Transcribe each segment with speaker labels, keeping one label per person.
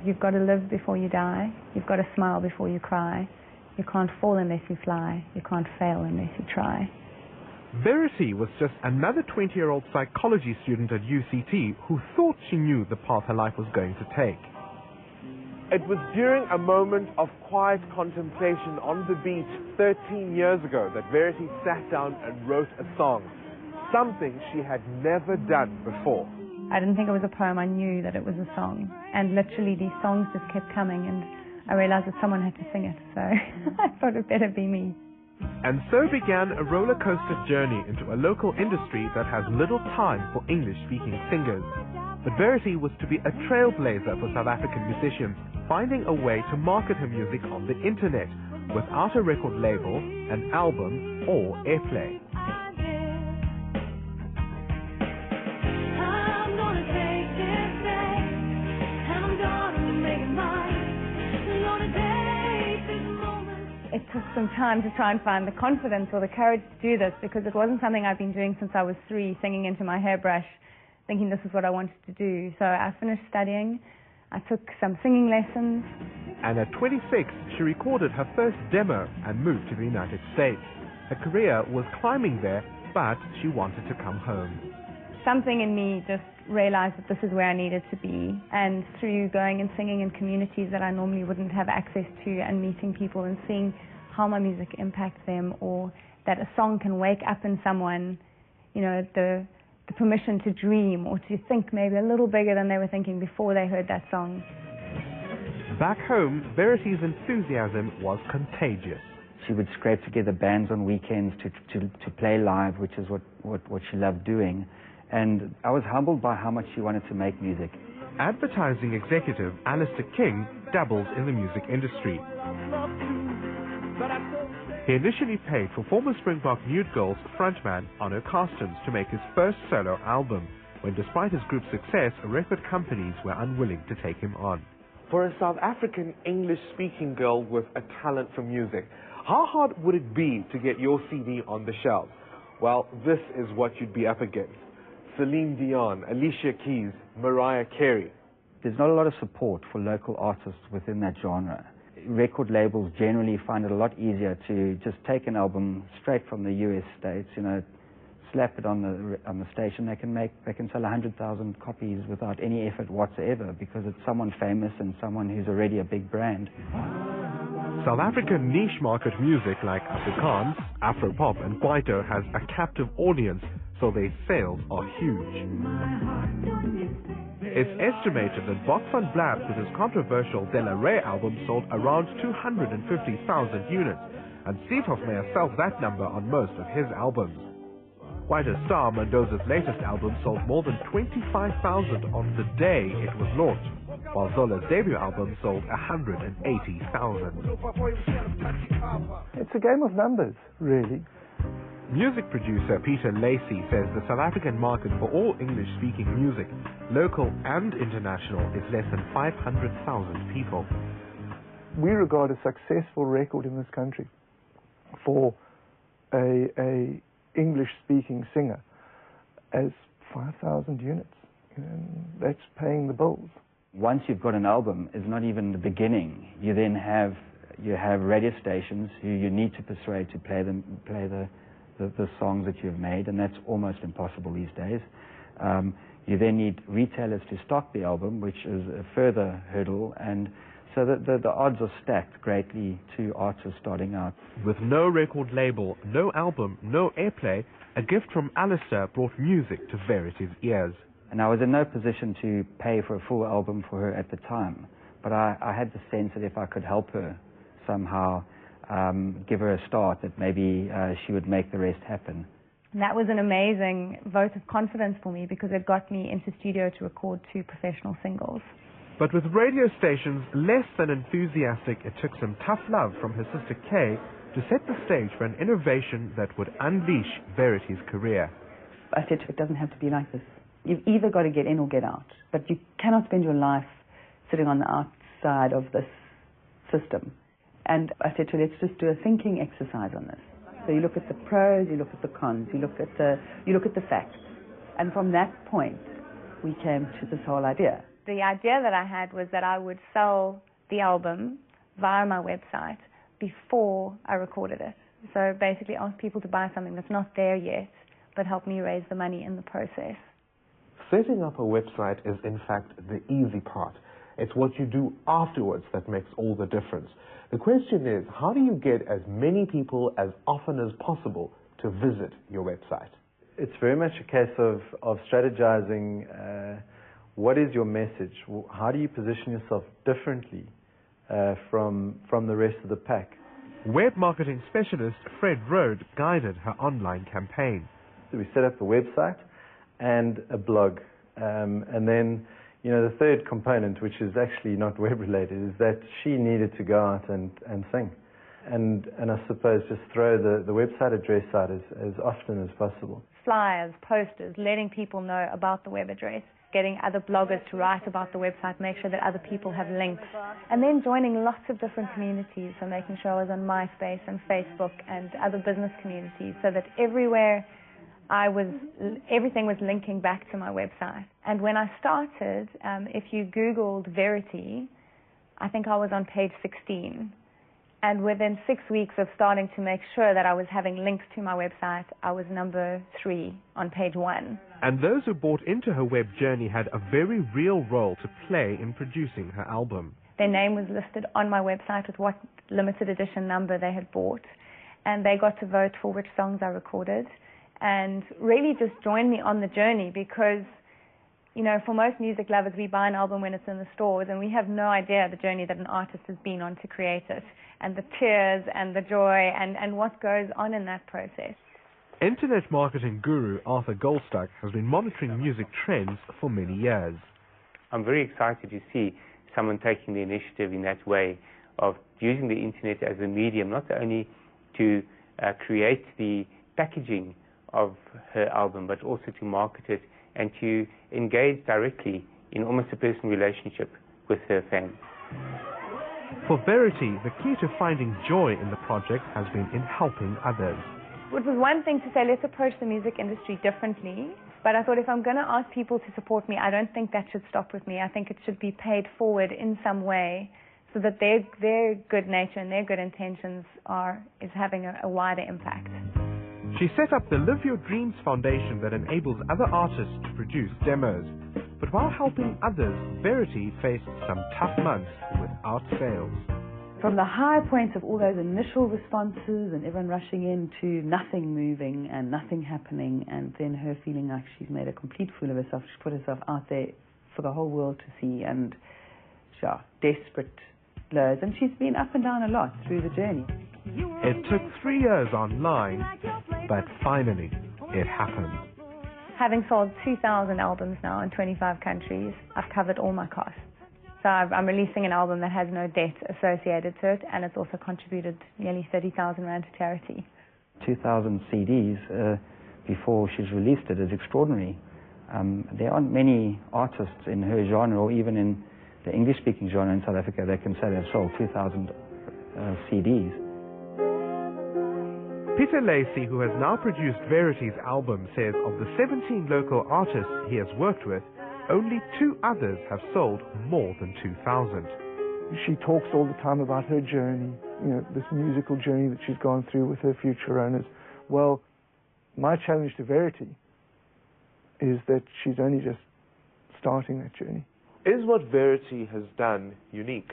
Speaker 1: You've got to live before you die. You've got to smile before you cry. You can't fall unless you fly. You can't fail unless you try.
Speaker 2: Verity was just another 20-year-old psychology student at UCT who thought she knew the path her life was going to take. It was during a moment of quiet contemplation on the beach 13 years ago that Verity sat down and wrote a song, something she had never done before.
Speaker 1: I didn't think it was a poem, I knew that it was a song. And literally these songs just kept coming and I realized that someone had to sing it, so I thought it better be me.
Speaker 2: And so began a roller coaster journey into a local industry that has little time for English-speaking singers. But Verity was to be a trailblazer for South African musicians, finding a way to market her music on the internet without a record label, an album, or airplay.
Speaker 1: It took some time to try and find the confidence or the courage to do this, because it wasn't something I'd been doing since I was 3, singing into my hairbrush, thinking this is what I wanted to do. So I finished studying, I took some singing lessons.
Speaker 2: And at 26, she recorded her first demo and moved to the United States. Her career was climbing there, but she wanted to come home.
Speaker 1: Something in me just realized that this is where I needed to be, and through going and singing in communities that I normally wouldn't have access to and meeting people and seeing how my music impacts them, or that a song can wake up in someone, you know, the permission to dream or to think maybe a little bigger than they were thinking before they heard that song.
Speaker 2: Back home, Verity's enthusiasm was contagious.
Speaker 3: She would scrape together bands on weekends to play live, which is what she loved doing. And I was humbled by how much she wanted to make music.
Speaker 2: Advertising executive Alistair King dabbles in the music industry. He initially paid for former Springbok Nude Girls frontman Arno Carstens to make his first solo album, when despite his group's success, record companies were unwilling to take him on. For a South African English-speaking girl with a talent for music, how hard would it be to get your CD on the shelves? Well, this is what you'd be up against. Celine Dion, Alicia Keys, Mariah Carey.
Speaker 3: There's not a lot of support for local artists within that genre. Record labels generally find it a lot easier to just take an album straight from the US States, you know, slap it on the station. They can sell 100,000 copies without any effort whatsoever, because it's someone famous and someone who's already a big brand.
Speaker 2: South African niche market music like Afrikaans, Afropop and Kwaito has a captive audience, so their sales are huge. It's estimated that Bok van Blab with his controversial De La Rey album sold around 250,000 units, and Steve Hofmeyer sells that number on most of his albums. Kwaito star Mendoza's latest album sold more than 25,000 on the day it was launched, while Zola's debut album sold 180,000.
Speaker 4: It's a game of numbers, really.
Speaker 2: Music producer Peter Lacey says the South African market for all English-speaking music, local and international, is less than 500,000 people.
Speaker 4: We regard a successful record in this country for a English-speaking singer as 5,000 units. You know, that's paying the bills.
Speaker 3: Once you've got an album, it's not even the beginning. You then have radio stations who you need to persuade to play the songs that you've made, and that's almost impossible these days. You then need retailers to stock the album, which is a further hurdle, and so the odds are stacked greatly to artists starting out.
Speaker 2: With no record label, no album, no airplay, a gift from Alistair brought music to Verity's ears.
Speaker 3: And I was in no position to pay for a full album for her at the time, but I had the sense that if I could help her somehow, give her a start, that maybe she would make the rest happen.
Speaker 1: And that was an amazing vote of confidence for me, because it got me into studio to record 2 professional singles.
Speaker 2: But with radio stations less than enthusiastic, it took some tough love from her sister Kay to set the stage for an innovation that would unleash Verity's career.
Speaker 5: I said to her, it doesn't have to be like this. You've either got to get in or get out, but you cannot spend your life sitting on the outside of this system. And I said to her, let's just do a thinking exercise on this. So you look at the pros, you look at the cons, you look at the facts. And from that point, we came to this whole idea.
Speaker 1: the idea that I had was that I would sell the album via my website before I recorded it. So basically ask people to buy something that's not there yet, but help me raise the money in the process.
Speaker 2: Setting up a website is in fact the easy part. It's what you do afterwards that makes all the difference. The question is, how do you get as many people as often as possible to visit your website?
Speaker 6: It's very much a case of strategizing what is your message, how do you position yourself differently from the rest of the pack.
Speaker 2: Web marketing specialist Fred Rode guided her online campaign.
Speaker 6: So we set up the website and a blog, and then the third component, which is actually not web related, is that she needed to go out and sing, and I suppose just throw the website address out as often as possible.
Speaker 1: Flyers, posters, letting people know about the web address, getting other bloggers to write about the website, make sure that other people have links, and then joining lots of different communities, so making sure I was on MySpace and Facebook and other business communities, so that everywhere everything was linking back to my website. And when I started, if you Googled Verity, I think I was on page 16. And within 6 weeks of starting to make sure that I was having links to my website, I was number 3 on page 1.
Speaker 2: And those who bought into her web journey had a very real role to play in producing her album.
Speaker 1: Their name was listed on my website with what limited edition number they had bought. And they got to vote for which songs I recorded. And really just join me on the journey because, for most music lovers, we buy an album when it's in the stores and we have no idea the journey that an artist has been on to create it, and the tears and the joy and what goes on in that process.
Speaker 2: Internet marketing guru Arthur Goldstuck has been monitoring music trends for many years.
Speaker 7: I'm very excited to see someone taking the initiative in that way of using the internet as a medium, not only to create the packaging of her album, but also to market it and to engage directly in almost a personal relationship with her fans.
Speaker 2: For Verity, the key to finding joy in the project has been in helping others.
Speaker 1: It was one thing to say, let's approach the music industry differently, but I thought if I'm going to ask people to support me, I don't think that should stop with me. I think it should be paid forward in some way so that their good nature and their good intentions is having a wider impact.
Speaker 2: She set up the Live Your Dreams Foundation that enables other artists to produce demos. But while helping others, Verity faced some tough months without sales.
Speaker 5: From the high points of all those initial responses and everyone rushing in to nothing moving and nothing happening, and then her feeling like she's made a complete fool of herself. She put herself out there for the whole world to see, and desperate lows. And she's been up and down a lot through the journey.
Speaker 2: It took 3 years online, but finally it happened.
Speaker 1: Having sold 2,000 albums now in 25 countries, I've covered all my costs. So I'm releasing an album that has no debt associated to it, and it's also contributed nearly 30,000 rand to charity.
Speaker 3: 2,000 CDs before she's released it is extraordinary. There aren't many artists in her genre, or even in the English-speaking genre in South Africa, that can say they've sold 2,000 CDs.
Speaker 2: Peter Lacey, who has now produced Verity's album, says of the 17 local artists he has worked with, only 2 others have sold more than 2,000.
Speaker 4: She talks all the time about her journey, this musical journey that she's gone through with her future owners. Well, my challenge to Verity is that she's only just starting that journey.
Speaker 2: Is what Verity has done unique?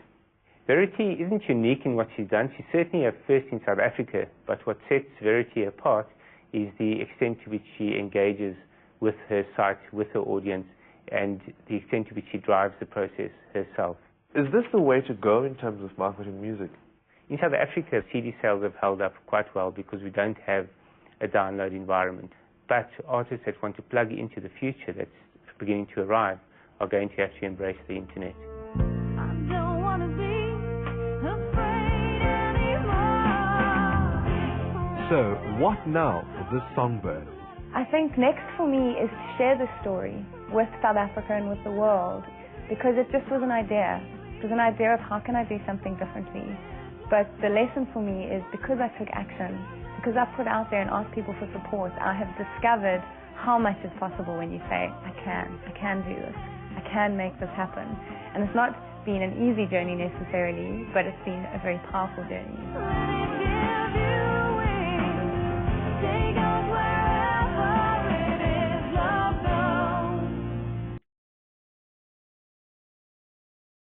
Speaker 7: Verity isn't unique in what she's done. She's certainly a first in South Africa, but what sets Verity apart is the extent to which she engages with her site, with her audience, and the extent to which she drives the process herself.
Speaker 2: Is this the way to go in terms of marketing music?
Speaker 7: In South Africa, CD sales have held up quite well because we don't have a download environment. But artists that want to plug into the future that's beginning to arrive are going to have to embrace the internet.
Speaker 2: So, what now for this songbird?
Speaker 1: I think next for me is to share this story with South Africa and with the world, because it just was an idea. It was an idea of how can I do something differently. But the lesson for me is because I took action, because I put out there and asked people for support, I have discovered how much is possible when you say, I can do this. I can make this happen. And it's not been an easy journey necessarily, but it's been a very powerful journey.